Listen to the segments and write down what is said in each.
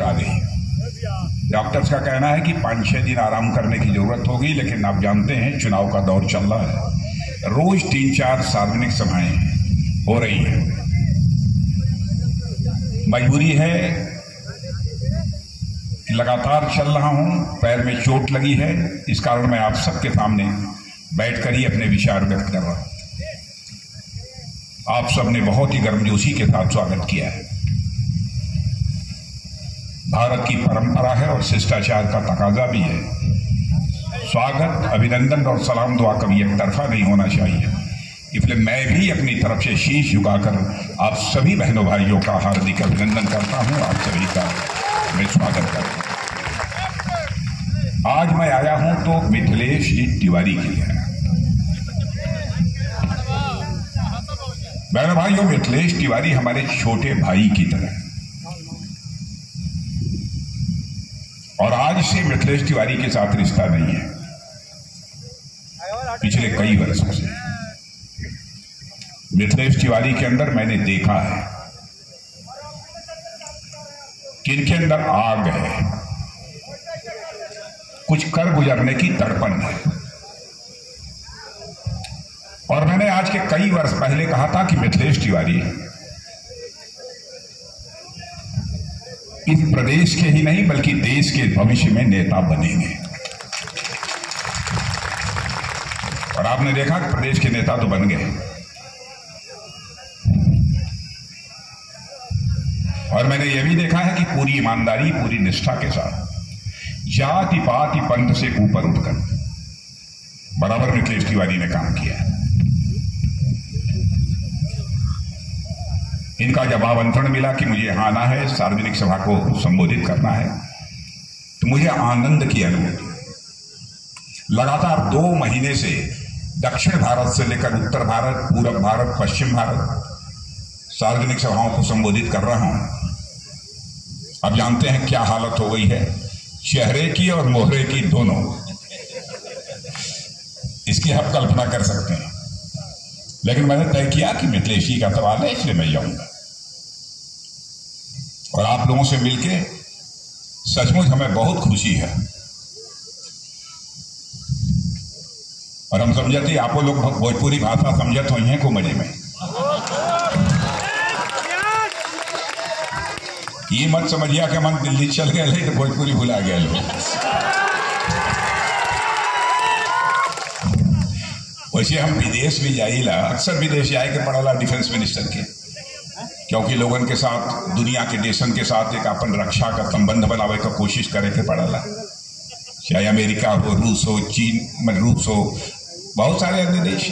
आ गई। डॉक्टर्स का कहना है कि 5-6 दिन आराम करने की जरूरत होगी, लेकिन आप जानते हैं चुनाव का दौर चल रहा है। रोज 3-4 सार्वजनिक सभाएं हो रही हैं। मजबूरी है कि लगातार चल रहा हूं, पैर में चोट लगी है, इस कारण मैं आप सबके सामने बैठकर ही अपने विचार व्यक्त कर रहा हूं। आप सबने बहुत ही गर्मजोशी के साथ स्वागत किया है। भारत की परंपरा है और शिष्टाचार का तकाजा भी है। स्वागत, अभिनंदन और सलाम दुआ कभी एक तरफा नहीं होना चाहिए। इसलिए मैं भी अपनी तरफ से शीश झुकाकर आप सभी बहनों भाइयों का हार्दिक अभिनंदन करता हूं। आप सभी का मैं स्वागत करता हूं। आज मैं आया हूं तो मिथिलेश जी तिवारी के लिए। बहनों भाइयों, मिथिलेश तिवारी हमारे छोटे भाई की तरह, और आज से मिथिलेश तिवारी के साथ रिश्ता नहीं है, पिछले कई वर्षों से। मिथिलेश तिवारी के अंदर मैंने देखा है कि इनके अंदर आग है, कुछ कर गुजरने की तड़पन है। और मैंने आज के कई वर्ष पहले कहा था कि मिथिलेश तिवारी इस प्रदेश के ही नहीं बल्कि देश के भविष्य में नेता बनेंगे। और आपने देखा कि प्रदेश के नेता तो बन गए। और मैंने यह भी देखा है कि पूरी ईमानदारी, पूरी निष्ठा के साथ, जाति पाति पंथ से ऊपर उठकर बराबर मिथिलेश तिवारी ने काम किया है। इनका जब आमंत्रण मिला कि मुझे यहां आना है, सार्वजनिक सभा को संबोधित करना है, तो मुझे आनंद की अनुभूति। लगातार 2 महीने से दक्षिण भारत से लेकर उत्तर भारत, पूर्व भारत, पश्चिम भारत सार्वजनिक सभाओं को संबोधित कर रहा हूं। अब जानते हैं क्या हालत हो गई है, चेहरे की और मोहरे की दोनों। इसकी आप कल्पना कर सकते हैं। लेकिन मैंने तय किया कि मिथिलेश जी का सवाल है, इसलिए मैं जाऊंगा। और आप लोगों से मिलके सचमुच हमें बहुत खुशी है। और हम समझते आप लोग भोजपुरी भाषा समझत हुई हैं को मजे में। ये मत समझिया कि हम दिल्ली चल गए तो भोजपुरी भुला गए लोग। वैसे हम विदेश भी जाइला, अक्सर विदेश जाए के पड़ेला डिफेंस मिनिस्टर के, क्योंकि लोगन के साथ, दुनिया के देशन के साथ एक अपन रक्षा का संबंध बनावे का कोशिश करे के पड़ेला। चाहे अमेरिका हो, रूस हो, चीन, रूस हो, बहुत सारे अन्य देश।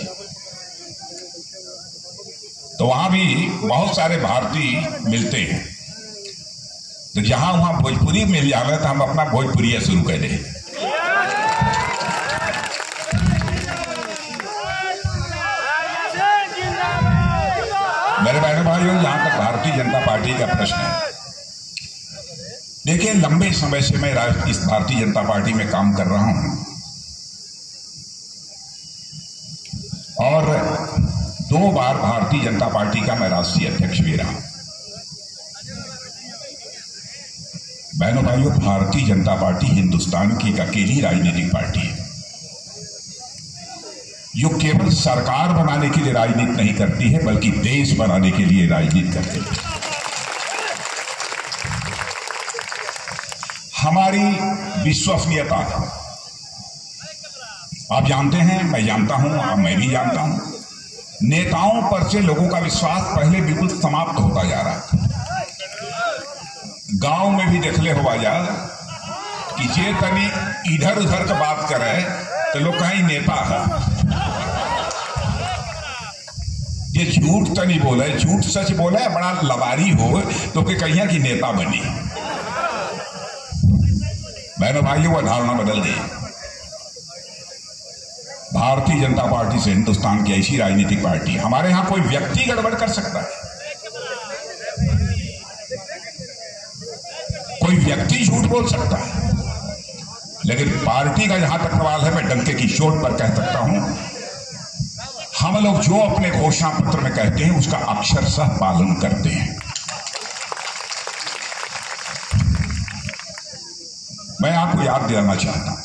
तो वहां भी बहुत सारे भारतीय मिलते हैं। तो जहां वहां भोजपुरी मिल जावे तो हम अपना भोजपुरिया शुरू कर दें। मेरे बहनों भाइयों, जहां तक भारतीय जनता पार्टी का प्रश्न है, देखिए लंबे समय से मैं इस भारतीय जनता पार्टी में काम कर रहा हूं और 2 बार भारतीय जनता पार्टी का मैं राष्ट्रीय अध्यक्ष भी रहा। बहनों भाइयों, भारतीय जनता पार्टी हिंदुस्तान की एक अकेली राजनीतिक पार्टी है जो केवल सरकार बनाने के लिए राजनीति नहीं करती है, बल्कि देश बनाने के लिए राजनीति करती है। हमारी विश्वसनीयता, आप जानते हैं, मैं जानता हूं, मैं भी जानता हूं, नेताओं पर से लोगों का विश्वास पहले बिल्कुल समाप्त होता जा रहा है। गांव में भी देखले हुआ जा कि जे तनी इधर उधर का बात करे तो लोग कहीं नेता है। ये झूठ तनी बोले, झूठ सच बोले, बड़ा लबारी हो तो कि कहिया की नेता बनी। बहनों भाइयों, वह धारणा बदल गई। भारतीय जनता पार्टी से हिंदुस्तान की ऐसी राजनीतिक पार्टी, हमारे यहां कोई व्यक्ति गड़बड़ कर सकता है, कोई व्यक्ति झूठ बोल सकता है, लेकिन पार्टी का जहां तक सवाल है, मैं डंके की चोट पर कह सकता हूं, हम लोग जो अपने घोषणा पत्र में कहते हैं उसका अक्षरशः पालन करते हैं। मैं आपको याद दिलाना चाहता हूं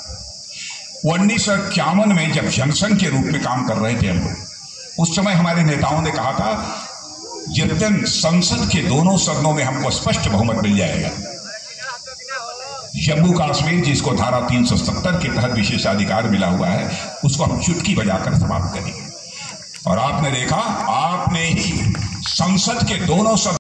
1951 में जब जनसंघ के रूप में काम कर रहे थे हम लोग, उस समय हमारे नेताओं ने कहा था जिस दिन संसद के दोनों सदनों में हमको स्पष्ट बहुमत मिल जाएगा, जम्मू कश्मीर जिसको धारा 370 के तहत विशेषाधिकार मिला हुआ है, उसको हम चुटकी बजाकर समाप्त करेंगे। और आपने देखा, आपने ही संसद के दोनों सदनों